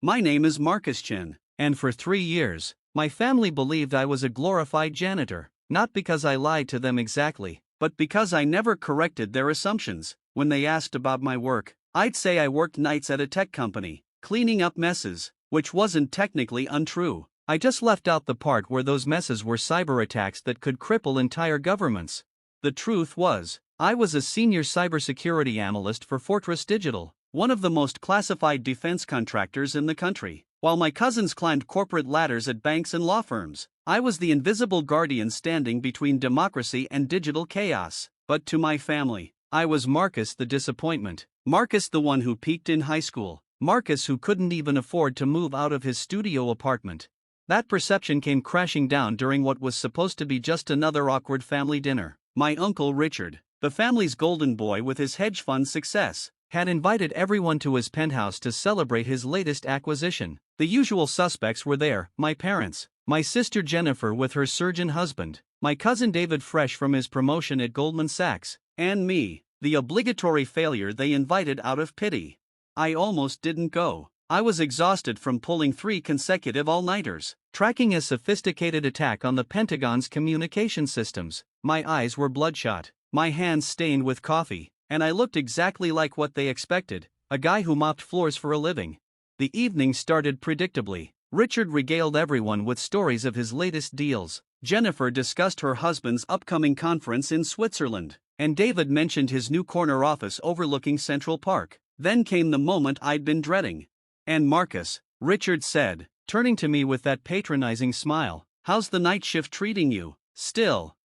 My name is Marcus Chen, and for 3 years, my family believed I was a glorified janitor, not because I lied to them exactly, but because I never corrected their assumptions. When they asked about my work, I'd say I worked nights at a tech company, cleaning up messes, which wasn't technically untrue. I just left out the part where those messes were cyber attacks that could cripple entire governments. The truth was, I was a senior cybersecurity analyst for Fortress Digital, one of the most classified defense contractors in the country. While my cousins climbed corporate ladders at banks and law firms, I was the invisible guardian standing between democracy and digital chaos. But to my family, I was Marcus the disappointment. Marcus the one who peaked in high school. Marcus who couldn't even afford to move out of his studio apartment. That perception came crashing down during what was supposed to be just another awkward family dinner. My uncle Richard, the family's golden boy with his hedge fund success, had invited everyone to his penthouse to celebrate his latest acquisition. The usual suspects were there: my parents, my sister Jennifer with her surgeon husband, my cousin David fresh from his promotion at Goldman Sachs, and me, the obligatory failure they invited out of pity. I almost didn't go. I was exhausted from pulling 3 consecutive all-nighters, tracking a sophisticated attack on the Pentagon's communication systems. My eyes were bloodshot, my hands stained with coffee, and I looked exactly like what they expected, a guy who mopped floors for a living. The evening started predictably. Richard regaled everyone with stories of his latest deals. Jennifer discussed her husband's upcoming conference in Switzerland, and David mentioned his new corner office overlooking Central Park. Then came the moment I'd been dreading. "And Marcus," Richard said, turning to me with that patronizing smile, "how's the night shift treating you? Still,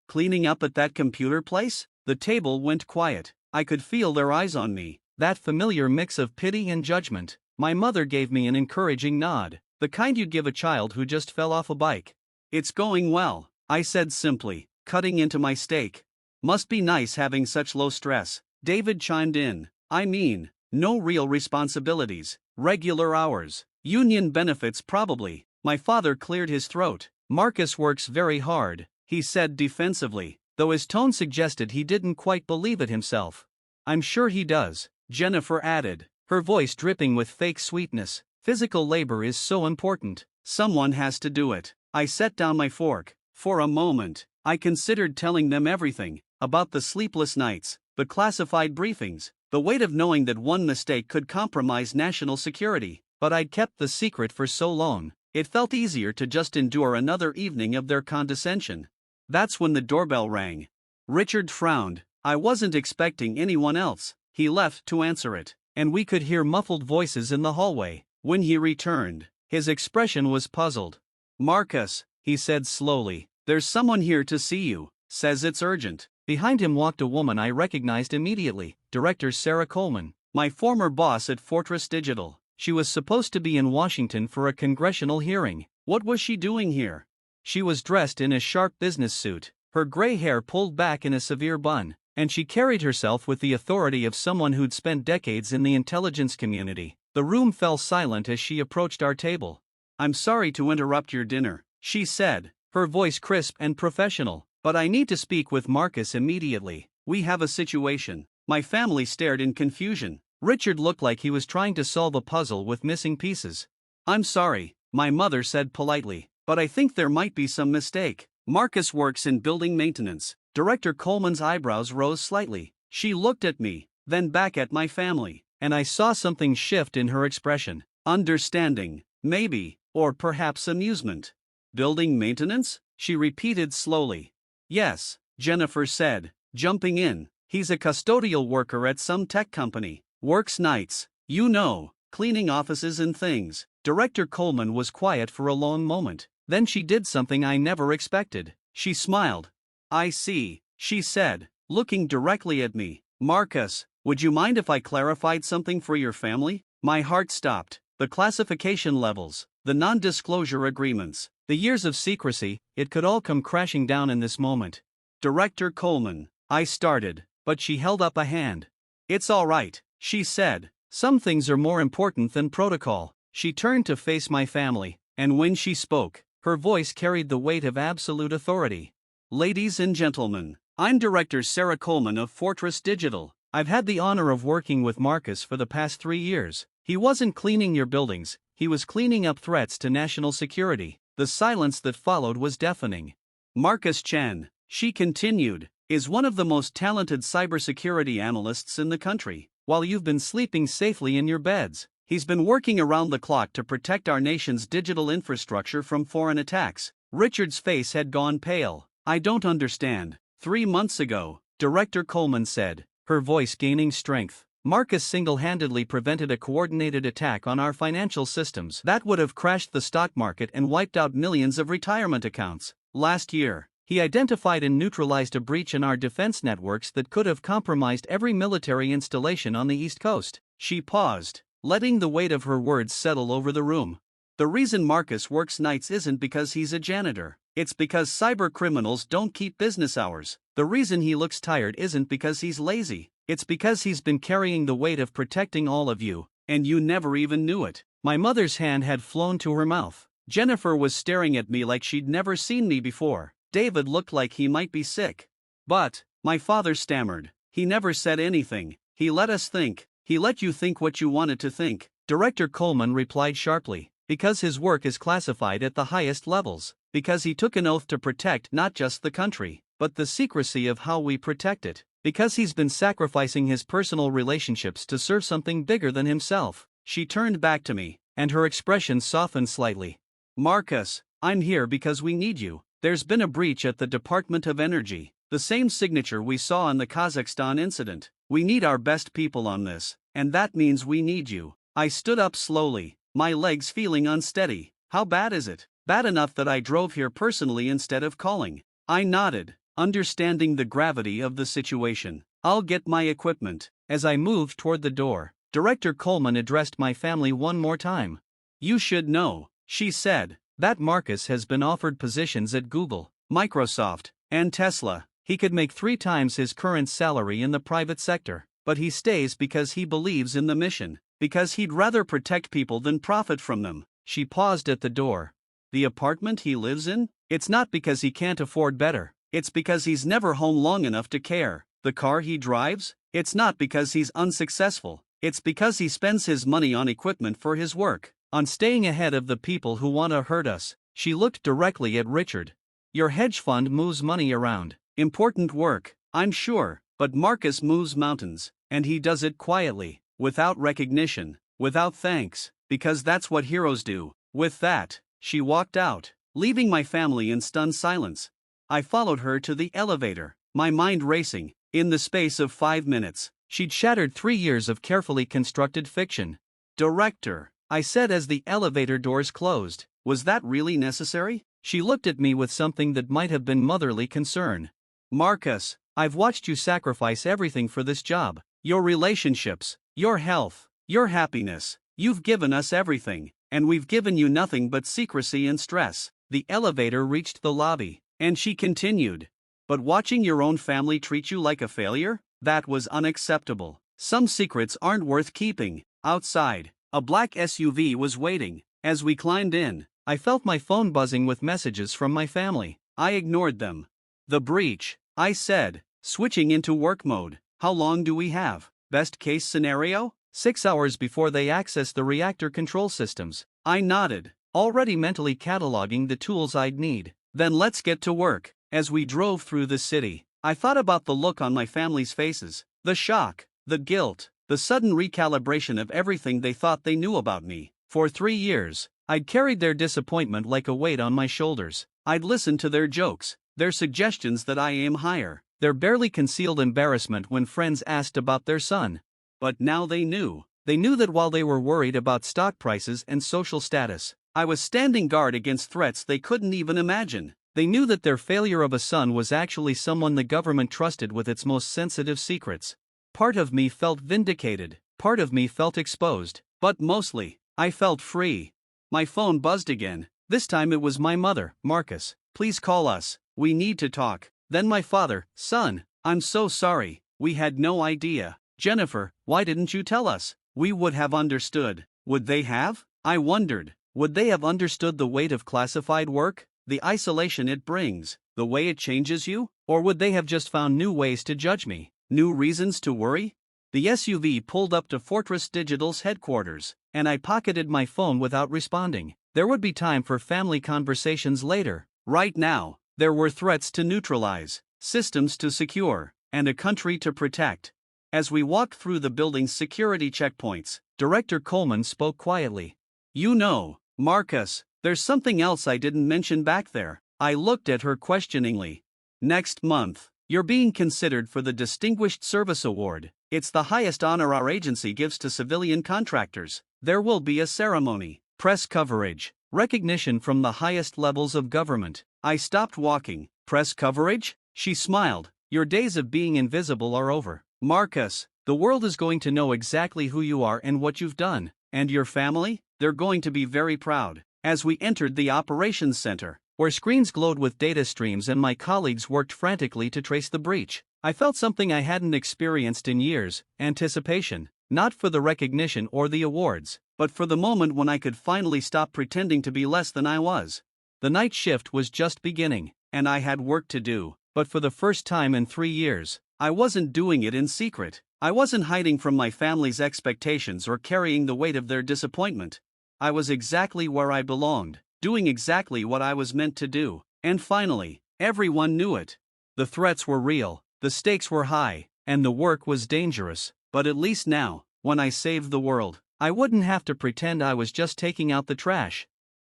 cleaning up at that computer place?" The table went quiet. I could feel their eyes on me, that familiar mix of pity and judgment. My mother gave me an encouraging nod, the kind you'd give a child who just fell off a bike. "It's going well," I said simply, cutting into my steak. "Must be nice having such low stress," David chimed in. "I mean, no real responsibilities, regular hours, union benefits probably." My father cleared his throat. "Marcus works very hard," he said defensively, though his tone suggested he didn't quite believe it himself. "I'm sure he does," Jennifer added, her voice dripping with fake sweetness. "Physical labor is so important. Someone has to do it." I set down my fork. For a moment, I considered telling them everything, about the sleepless nights, the classified briefings, the weight of knowing that one mistake could compromise national security. But I'd kept the secret for so long, it felt easier to just endure another evening of their condescension. That's when the doorbell rang. Richard frowned. I wasn't expecting anyone else. He left to answer it, and we could hear muffled voices in the hallway. When he returned, his expression was puzzled. "Marcus," he said slowly, "there's someone here to see you. Says it's urgent." Behind him walked a woman I recognized immediately, Director Sarah Coleman, my former boss at Fortress Digital. She was supposed to be in Washington for a congressional hearing. What was she doing here? She was dressed in a sharp business suit, her gray hair pulled back in a severe bun, and she carried herself with the authority of someone who'd spent decades in the intelligence community. The room fell silent as she approached our table. "I'm sorry to interrupt your dinner," she said, her voice crisp and professional, "but I need to speak with Marcus immediately. We have a situation." My family stared in confusion. Richard looked like he was trying to solve a puzzle with missing pieces. "I'm sorry," my mother said politely, "but I think there might be some mistake. Marcus works in building maintenance." Director Coleman's eyebrows rose slightly. She looked at me, then back at my family, and I saw something shift in her expression. Understanding, maybe, or perhaps amusement. "Building maintenance?" she repeated slowly. "Yes," Jennifer said, jumping in. "He's a custodial worker at some tech company. Works nights, you know, cleaning offices and things." Director Coleman was quiet for a long moment. Then she did something I never expected. She smiled. "I see," she said, looking directly at me. "Marcus, would you mind if I clarified something for your family?" My heart stopped. The classification levels, the non-disclosure agreements, the years of secrecy, it could all come crashing down in this moment. "Director Coleman," I started, but she held up a hand. "It's all right," she said. "Some things are more important than protocol." She turned to face my family, and when she spoke, her voice carried the weight of absolute authority. "Ladies and gentlemen, I'm Director Sarah Coleman of Fortress Digital. I've had the honor of working with Marcus for the past 3 years. He wasn't cleaning your buildings, he was cleaning up threats to national security. The silence that followed was deafening. Marcus Chen, she continued, is one of the most talented cybersecurity analysts in the country. While you've been sleeping safely in your beds, he's been working around the clock to protect our nation's digital infrastructure from foreign attacks. Richard's face had gone pale. I don't understand. 3 months ago, Director Coleman said, her voice gaining strength, Marcus single-handedly prevented a coordinated attack on our financial systems that would have crashed the stock market and wiped out millions of retirement accounts. Last year, he identified and neutralized a breach in our defense networks that could have compromised every military installation on the East Coast. She paused, letting the weight of her words settle over the room. The reason Marcus works nights isn't because he's a janitor. It's because cyber criminals don't keep business hours. The reason he looks tired isn't because he's lazy. It's because he's been carrying the weight of protecting all of you, and you never even knew it. My mother's hand had flown to her mouth. Jennifer was staring at me like she'd never seen me before. David looked like he might be sick. But, my father stammered. He never said anything. He let us think. He let you think what you wanted to think. Director Coleman replied sharply. Because his work is classified at the highest levels. Because he took an oath to protect not just the country, but the secrecy of how we protect it. Because he's been sacrificing his personal relationships to serve something bigger than himself. She turned back to me, and her expression softened slightly. Marcus, I'm here because we need you. There's been a breach at the Department of Energy. The same signature we saw in the Kazakhstan incident. We need our best people on this, and that means we need you. I stood up slowly, my legs feeling unsteady. How bad is it? Bad enough that I drove here personally instead of calling. I nodded, understanding the gravity of the situation. I'll get my equipment. As I moved toward the door, Director Coleman addressed my family one more time. You should know, she said, that Marcus has been offered positions at Google, Microsoft, and Tesla. He could make 3 times his current salary in the private sector, but he stays because he believes in the mission. Because he'd rather protect people than profit from them. She paused at the door. The apartment he lives in? It's not because he can't afford better. It's because he's never home long enough to care. The car he drives? It's not because he's unsuccessful. It's because he spends his money on equipment for his work, on staying ahead of the people who want to hurt us. She looked directly at Richard. Your hedge fund moves money around. Important work, I'm sure, but Marcus moves mountains, and he does it quietly. Without recognition, without thanks, because that's what heroes do. With that, she walked out, leaving my family in stunned silence. I followed her to the elevator, my mind racing. In the space of 5 minutes, she'd shattered 3 years of carefully constructed fiction. Director, I said as the elevator doors closed, was that really necessary? She looked at me with something that might have been motherly concern. Marcus, I've watched you sacrifice everything for this job. Your relationships, your health, your happiness. You've given us everything, and we've given you nothing but secrecy and stress. The elevator reached the lobby, and she continued. But watching your own family treat you like a failure? That was unacceptable. Some secrets aren't worth keeping. Outside, a black SUV was waiting. As we climbed in, I felt my phone buzzing with messages from my family. I ignored them. The breach, I said, switching into work mode. How long do we have? Best case scenario? 6 hours before they access the reactor control systems. I nodded, already mentally cataloging the tools I'd need. Then let's get to work. As we drove through the city, I thought about the look on my family's faces, the shock, the guilt, the sudden recalibration of everything they thought they knew about me. For 3 years, I'd carried their disappointment like a weight on my shoulders. I'd listened to their jokes, their suggestions that I aim higher, their barely concealed embarrassment when friends asked about their son. But now they knew. They knew that while they were worried about stock prices and social status, I was standing guard against threats they couldn't even imagine. They knew that their failure of a son was actually someone the government trusted with its most sensitive secrets. Part of me felt vindicated, part of me felt exposed, but mostly, I felt free. My phone buzzed again. This time it was my mother. Marcus, please call us. We need to talk. Then my father, son, I'm so sorry. We had no idea. Jennifer, why didn't you tell us? We would have understood. Would they have? I wondered. Would they have understood the weight of classified work? The isolation it brings? The way it changes you? Or would they have just found new ways to judge me? New reasons to worry? The SUV pulled up to Fortress Digital's headquarters, and I pocketed my phone without responding. There would be time for family conversations later. Right now, there were threats to neutralize, systems to secure, and a country to protect. As we walked through the building's security checkpoints, Director Coleman spoke quietly. You know, Marcus, there's something else I didn't mention back there. I looked at her questioningly. Next month, you're being considered for the Distinguished Service Award. It's the highest honor our agency gives to civilian contractors. There will be a ceremony, press coverage, recognition from the highest levels of government. I stopped walking. Press coverage? She smiled. Your days of being invisible are over. Marcus, the world is going to know exactly who you are and what you've done. And your family? They're going to be very proud. As we entered the operations center, where screens glowed with data streams and my colleagues worked frantically to trace the breach, I felt something I hadn't experienced in years: anticipation. Not for the recognition or the awards, but for the moment when I could finally stop pretending to be less than I was. The night shift was just beginning, and I had work to do, but for the first time in 3 years, I wasn't doing it in secret. I wasn't hiding from my family's expectations or carrying the weight of their disappointment. I was exactly where I belonged, doing exactly what I was meant to do, and finally, everyone knew it. The threats were real, the stakes were high, and the work was dangerous, but at least now, when I saved the world, I wouldn't have to pretend I was just taking out the trash.